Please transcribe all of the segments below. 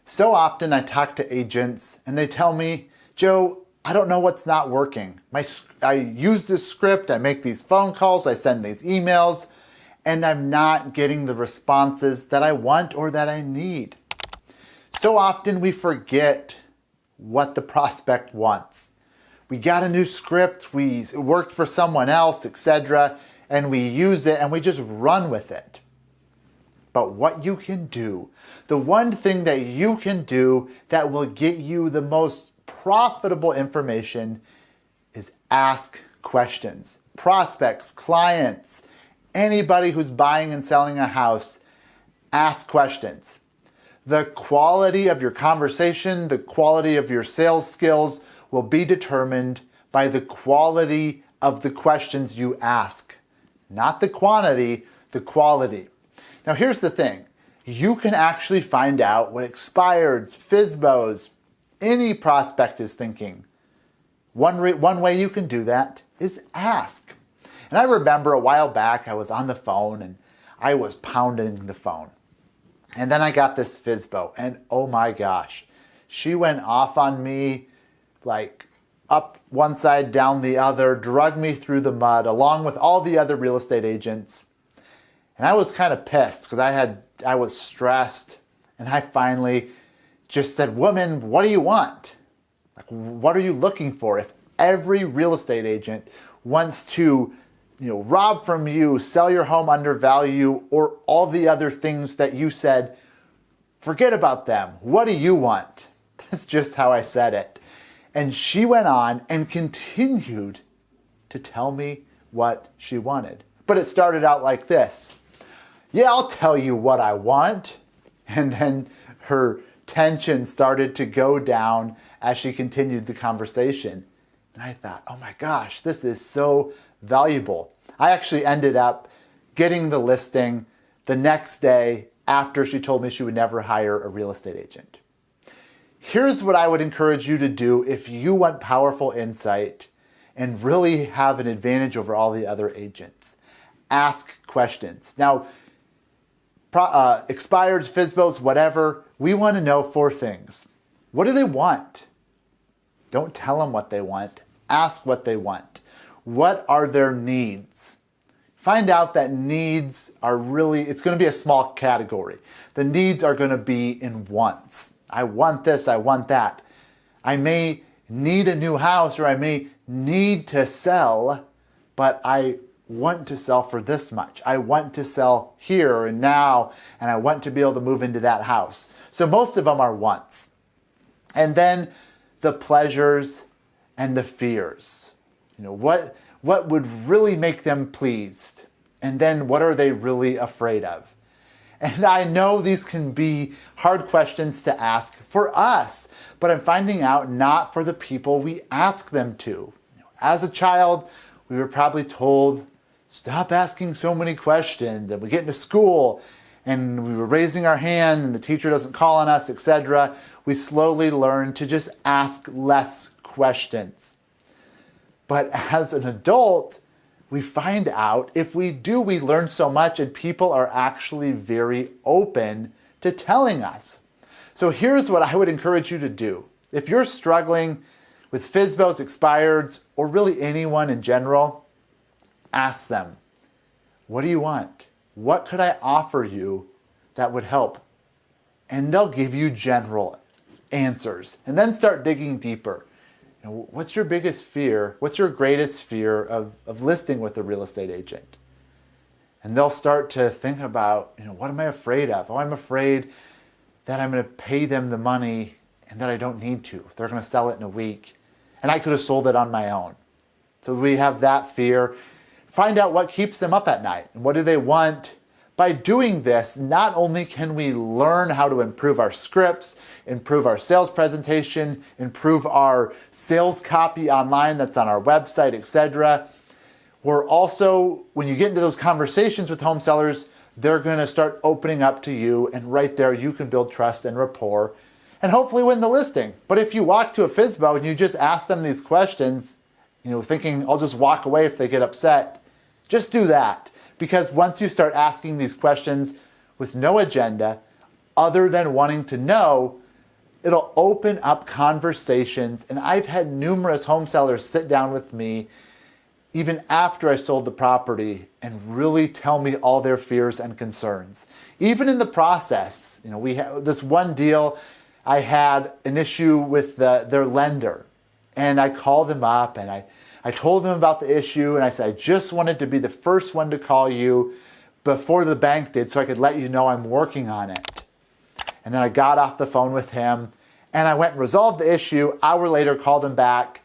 So often I talk to agents and they tell me, Joe, I don't know what's not working. I use this script, I make these phone calls, I send these emails, and I'm not getting the responses that I want or that I need. So often we forget what the prospect wants. We got a new script, it worked for someone else, etc., and we use it and we just run with it. But what you can do, the one thing that you can do that will get you the most profitable information is ask questions. Prospects, clients, anybody who's buying and selling a house, ask questions. The quality of your conversation, the quality of your sales skills will be determined by the quality of the questions you ask. Not the quantity, the quality. Now here's the thing. You can actually find out what expireds, FSBOs, any prospect is thinking. One way you can do that is ask. And I remember a while back I was on the phone and I was pounding the phone. And then I got this FSBO and oh my gosh, she went off on me like up one side, down the other, dragged me through the mud along with all the other real estate agents. And I was kind of pissed because I was stressed, and I finally just said, woman, what do you want? Like, what are you looking for? If every real estate agent wants to, rob from you, sell your home under value, or all the other things that you said, forget about them. What do you want? That's just how I said it. And she went on and continued to tell me what she wanted. But it started out like this. Yeah, I'll tell you what I want. And then her tension started to go down as she continued the conversation. And I thought, oh my gosh, this is so valuable. I actually ended up getting the listing the next day after she told me she would never hire a real estate agent. Here's what I would encourage you to do if you want powerful insight and really have an advantage over all the other agents. Ask questions. Now, expireds, FSBOs, whatever, we want to know 4 things. What do they want? Don't tell them what they want. Ask what they want. What are their needs? Find out that needs are it's going to be a small category. The needs are going to be in wants. I want this, I want that. I may need a new house or I may need to sell, but I want to sell for this much. I want to sell here and now, and I want to be able to move into that house. So most of them are wants. And then the pleasures and the fears. What would really make them pleased? And then what are they really afraid of? And I know these can be hard questions to ask for us, but I'm finding out not for the people we ask them to. As a child, we were probably told, stop asking so many questions, and we get into school and we were raising our hand and the teacher doesn't call on us, etc. We slowly learn to just ask less questions. But as an adult, we find out if we do, we learn so much and people are actually very open to telling us. So here's what I would encourage you to do. If you're struggling with FSBOs, expireds, or really anyone in general, ask them, what do you want? What could I offer you that would help? And they'll give you general answers. And then start digging deeper. What's your biggest fear? What's your greatest fear of listing with a real estate agent? And they'll start to think about, what am I afraid of? Oh, I'm afraid that I'm going to pay them the money and that I don't need to. They're going to sell it in a week. And I could have sold it on my own. So we have that fear. Find out what keeps them up at night and what do they want. By doing this, not only can we learn how to improve our scripts, improve our sales presentation, improve our sales copy online that's on our website, etc. We're also, when you get into those conversations with home sellers, they're going to start opening up to you, and right there you can build trust and rapport and hopefully win the listing. But if you walk to a FSBO and you just ask them these questions, thinking I'll just walk away if they get upset, just do that. Because once you start asking these questions with no agenda, other than wanting to know, It'll open up conversations, and I've had numerous home sellers sit down with me even after I sold the property and really tell me all their fears and concerns. Even in the process, we had this one deal, I had an issue with their lender, and I called them up and I told them about the issue, and I said, I just wanted to be the first one to call you before the bank did so I could let you know I'm working on it. And then I got off the phone with him and I went and resolved the issue. Hour later, called him back,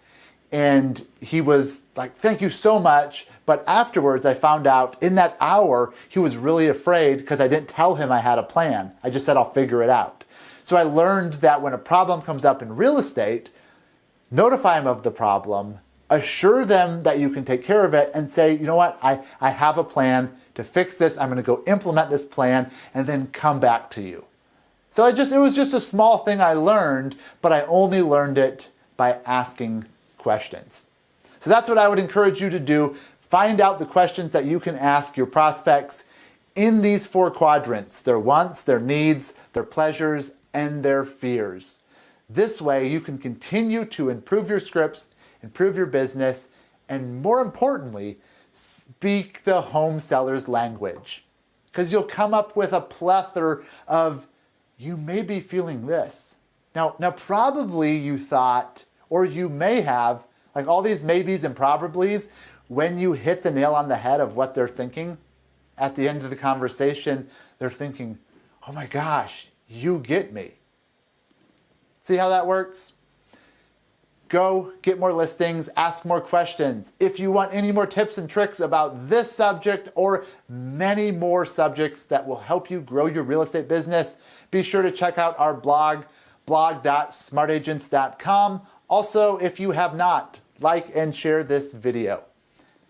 and he was like, thank you so much. But afterwards, I found out in that hour, he was really afraid because I didn't tell him I had a plan. I just said, I'll figure it out. So I learned that when a problem comes up in real estate, notify them of the problem, assure them that you can take care of it, and say, you know what, I have a plan to fix this. I'm going to go implement this plan and then come back to you. So it was just a small thing I learned, but I only learned it by asking questions. So that's what I would encourage you to do. Find out the questions that you can ask your prospects in these 4 quadrants: their wants, their needs, their pleasures, and their fears. This way you can continue to improve your scripts, improve your business, and more importantly, speak the home seller's language. Because you'll come up with a plethora of, you may be feeling this. Now probably you thought, or you may have, like all these maybes and probablys, when you hit the nail on the head of what they're thinking, at the end of the conversation, they're thinking, oh my gosh, you get me. See how that works? Go get more listings, ask more questions. If you want any more tips and tricks about this subject or many more subjects that will help you grow your real estate business, be sure to check out our blog, blog.smartagents.com. Also, if you have not, like and share this video.